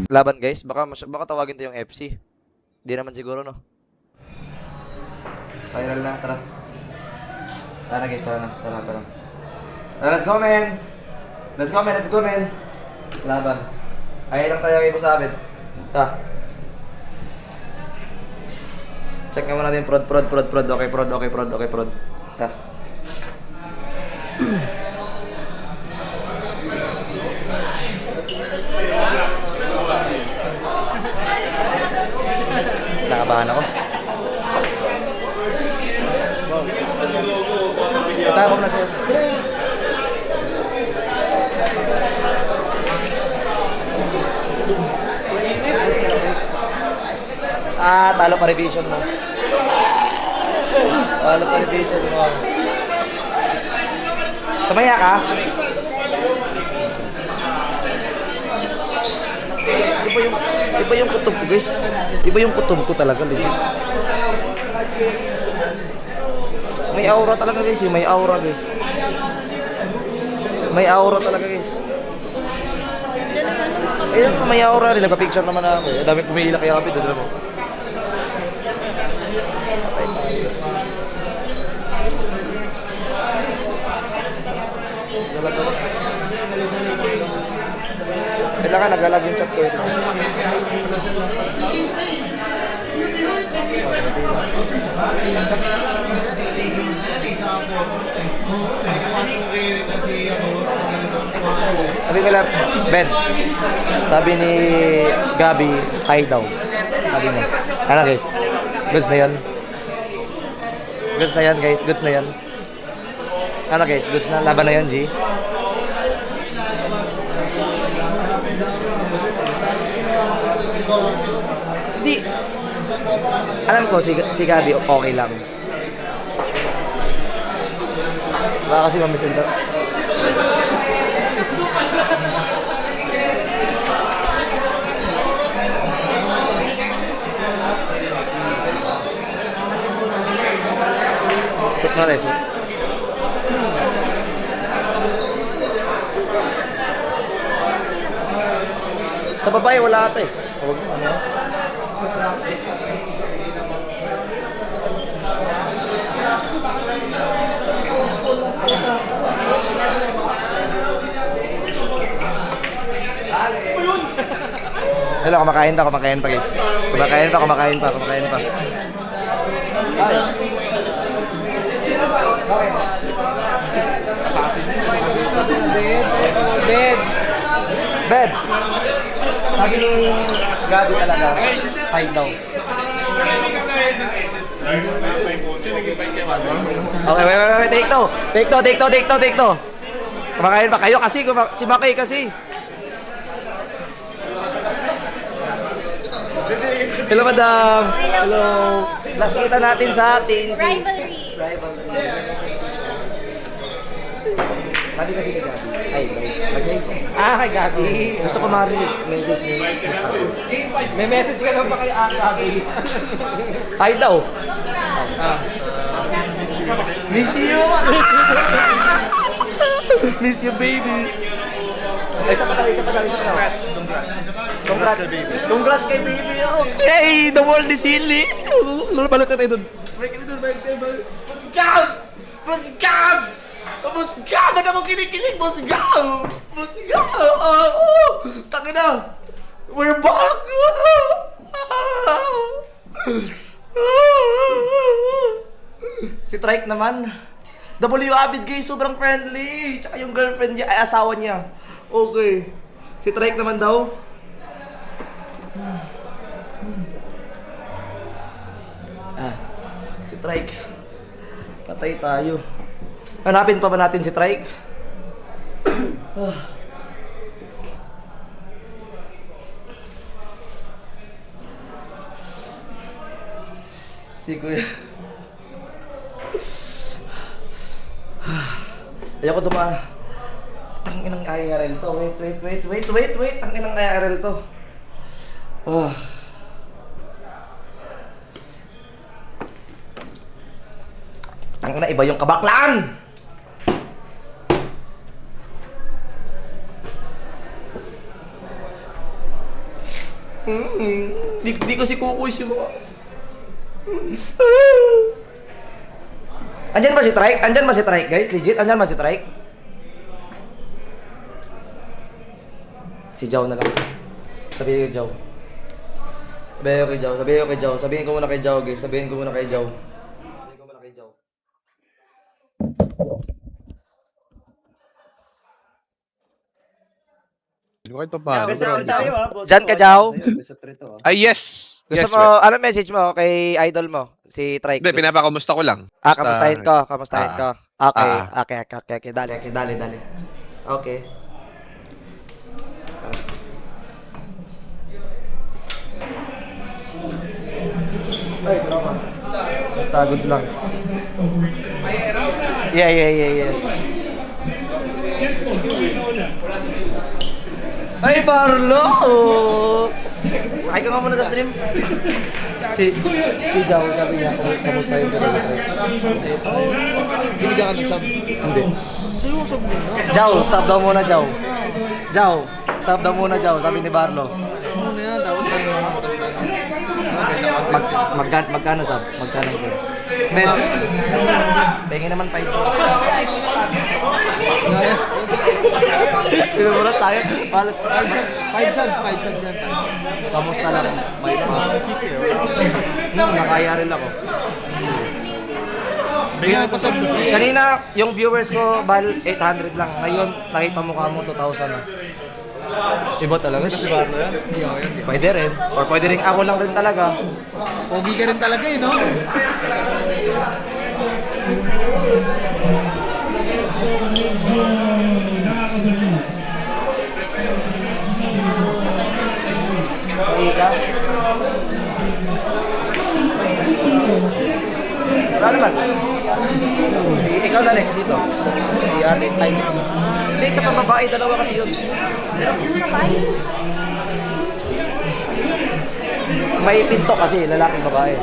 Laban guys, baka tawagin to yung FC. Di naman siguro no. Viral na, tara. Tara guys, tara. Tara, let's go men! Let's go men! Laban. Ay lang tayo kayo sabit. Ta. Check nga muna natin prod. Okay, prod. Ta. Nakabahan ako. Tayo ko na siya. Talo pa revision mo. Tumaya ka? Iba yung kutob ko guys. Iba yung kutob ko talaga legit. May aura talaga guys, may aura guys. May aura talaga guys. Ayun, may aura rin. Nagpa-picture naman ako eh. Dami kumihila kaya kami doon mo. Kailangan nagalag yung chat ko ito. Sabi ko lang, Ben, sabi ni Gabi, hi daw. Sabi mo. Ano guys? Goods na yan? Goods na yan guys, goods na yan. Ano guys, goods na? Laban na yan, G. Hindi. Alam ko, si Gabi okay lang. Baka kasi mamisin to. Shoot na rin, shoot. Sa babae, wala ata eh. Huwag mo, ano? Hello, kumakain pa guys. Kumakain pa. Ay. Bed. Sabi ni Gabi talaga, hide daw. Okay, wait. Take two. Kumakain pa kayo kasi, si Makay kasi. Hello, madam. Hello. Last kita natin sa atin. Rivalry. Sabi kasi ni Gabi. Kay Gabi. Gusto ko marinig message niya. May message ka lang ba kay Gabi? Hi daw. Miss you! Miss you, baby. Ay, isa pa daw. Congrats kay baby. Okay, the world is healing. Balik ka tayo doon. Musgam! Ba't ako kinikilig? Musgam! Taka na! We're back! Si Trike naman. W Abid guys, sobrang friendly. Tsaka yung girlfriend niya, ay asawa niya. Okay. Si Trike naman daw. Si Trike. Patay tayo. Hanapin pa ba natin si Trike? Si Kuya. Ayoko Tanginang IRL to. Wait. Tanginang IRL to. Tangina, iba yung kabaklaan! Di kasi kukuy si mo. Andyan ba si Trike? Andyan ba si Trike, guys? Legit, andyan ba si Trike? Si Jow na lang. Sabihin kay Jow. Sabihin ko muna kay Jow, guys. Sabihin ko muna kay Jow. Kahit pa paano. Diyan ka, Jow. Ay, yes! Gusto Yes, mo, well. ano message mo kay idol mo? Si Trike. Hindi, pinapakamusta ko lang. Kamustahin ko. Okay, Ah. okay. Dali. Okay. Ay, drama. Basta goods lang. Yeah. Ay, Barlo! Sakay ka nga muna sa stream. Si Jow, sabi niya, kamusta yung kanila. Binigyan ka ng sub. Hindi. Sa'yo yung sub nila. Jow, sub daw muna, Jow. Sub daw muna, Jow, sabi ni Barlo. Ano na yan, tapos tayo mga bukas na. Magkano sub? Ben, pengen naman 5 sub. Pinumurat tayo. Palas. 5 subs yan. Kamusta lang? May nakaya rin ako. Bigyan pa subs. Kanina, yung viewers ko, bal 800 lang. Ngayon, nakita mo ka mo 2,000 na. Iba talaga si Barlo yan. Hindi ako yan. Pwede rin. Or pwede rin ako lang rin talaga. Pogi ka rin talaga no? Ika. Wala naman. Ikaw na next dito. Si Ate Tay. Hindi, isa pa babae, dalawa kasi yun. May pinto kasi, lalaki babae.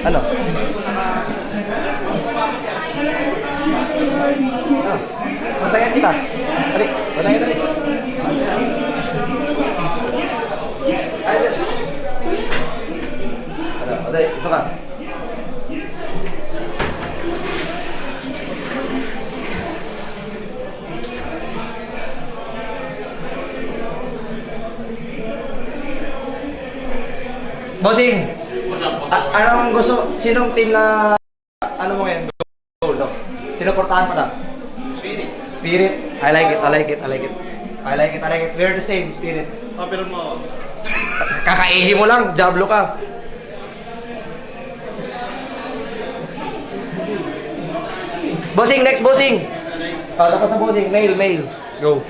Ano? Pantayan kita. Dali, pantayan. Dali, ito ka. Bossing! Anong gusto? Sinong team na ano mo ngayon? Goal, no? Sinuportahan mo na? Spirit? I like it. We're the same, Spirit. Pero mo. Kakaihi mo lang, Diablo ka. Bossing, next bossing! Tapos sa bossing, mail. Go.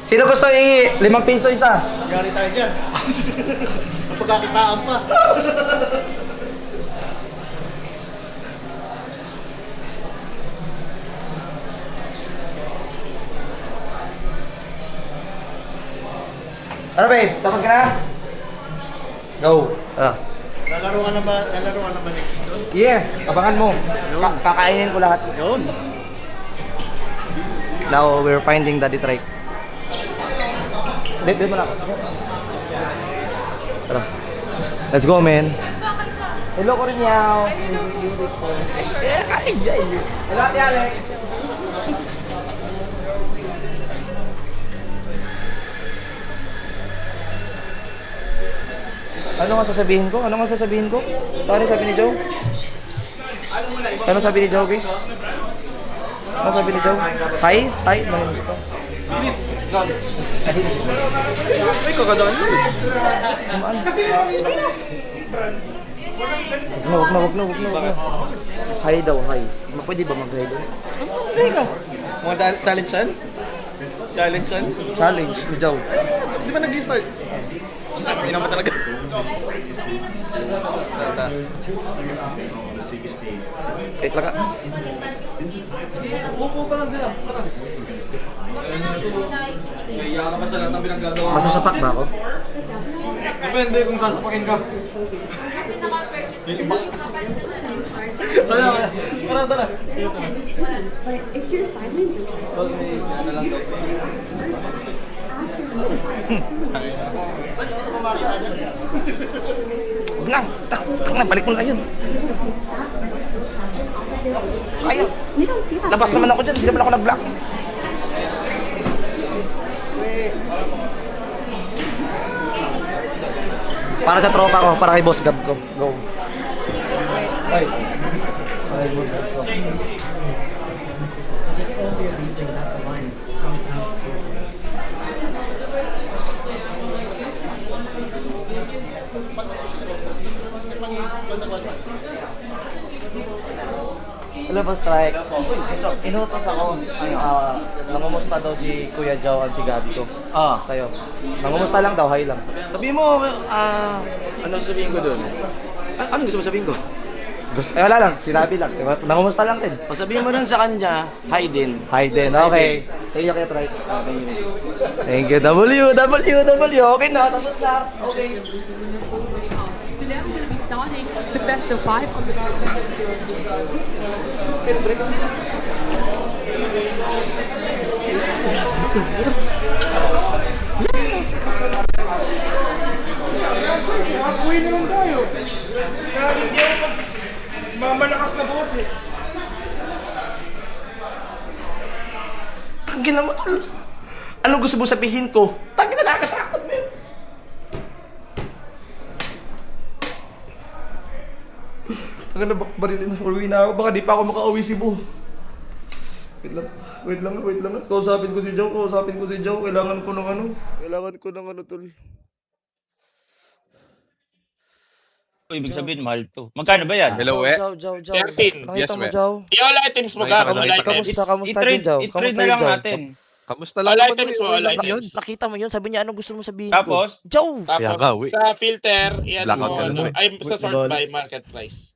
Sino gusto i-5 piso isa? Gari tayo dyan. Ang pagkakitaan pa. Ano babe? Tapos ka na? Go. Lalaro ka na ba next season? Yeah, abangan mo. Kakainin ko lahat. Yun. Now, we're finding Daddy Trike. Dito mo na ako. Tara. Let's go, man. Hello, Corinao. Hello, Ate Alex. Ano nga sasabihin ko? Sorry, sabi ni Joe. Ano sabi ni Joe, guys? Ano sabi ni Joe? Hi? Manimiss ko. Spirit. Ay, kakadaan yun. Wag na. Hi daw, hi. Pwede ba mag-hi daw? Ano ka? Mga challenge yan? Challenge ni Joe. Di ba nag-start? Hindi naman talaga. Wait lang ka. Upo pa lang sila. Naiya ka pa sa lahat ng pinaggagawa. Masasapak ba ako? Depende kung sasapakin ka. Wala. Tara. If you're silent, Okay, ano lang daw. Huwag lang. Tang, balik mo lang yun. Kaya. we don't see that. Labas naman ako dyan. Hindi naman ako nag-block. Para sa tropa ko, para kay Boss Gab ko. Go. Ay. Para kay Boss Gab ko. Hello, Boss Strike. Inutos ako. Nangumusta daw si Kuya Jow at si Gabi ko. Sa'yo. Nangumusta lang daw, hi lang. Sabihin mo, ano sabihin ko doon? Ano gusto mo sabihin ko? Wala lang, sinabi lang. Diba? Nangumusta lang din. O sabihin mo doon sa kanya, hi din. Hi din, okay. Thank you, Kuya Trike. Thank you. Thank you, W. Okay na, tapos na. Okay. Today I'm going to be starting the best of 5 on the Uwi naman tayo. Kaya hindi ako mamalakas na boses. Tangin na mo, tol. Anong gusto mo sabihin ko? Tangin na nakakatakot mo yun. Tangin na barilin na. Uwi na ako. Baka di pa ako makauwi si Bo. Wait lang. Kausapin ko si Joe. Kailangan ko ng ano, tol. Ibig sabihin, mahal to. Magkano ba yan? Hello, eh. Joe. 13. Nakita Yes, mo, we. Joe? All items mo ka, all items. Kamusta din, Joe? I-trade na lang natin. Kamusta lang All naman items mo, all lang items. yun. Nakita mo yun? Sabi niya, anong gusto mo sabihin Tapos? ko? Joe! Kaya nga, Tapos we. sa filter, yan Blackout mo, ka na, we. ay sa sort Lol. by market price.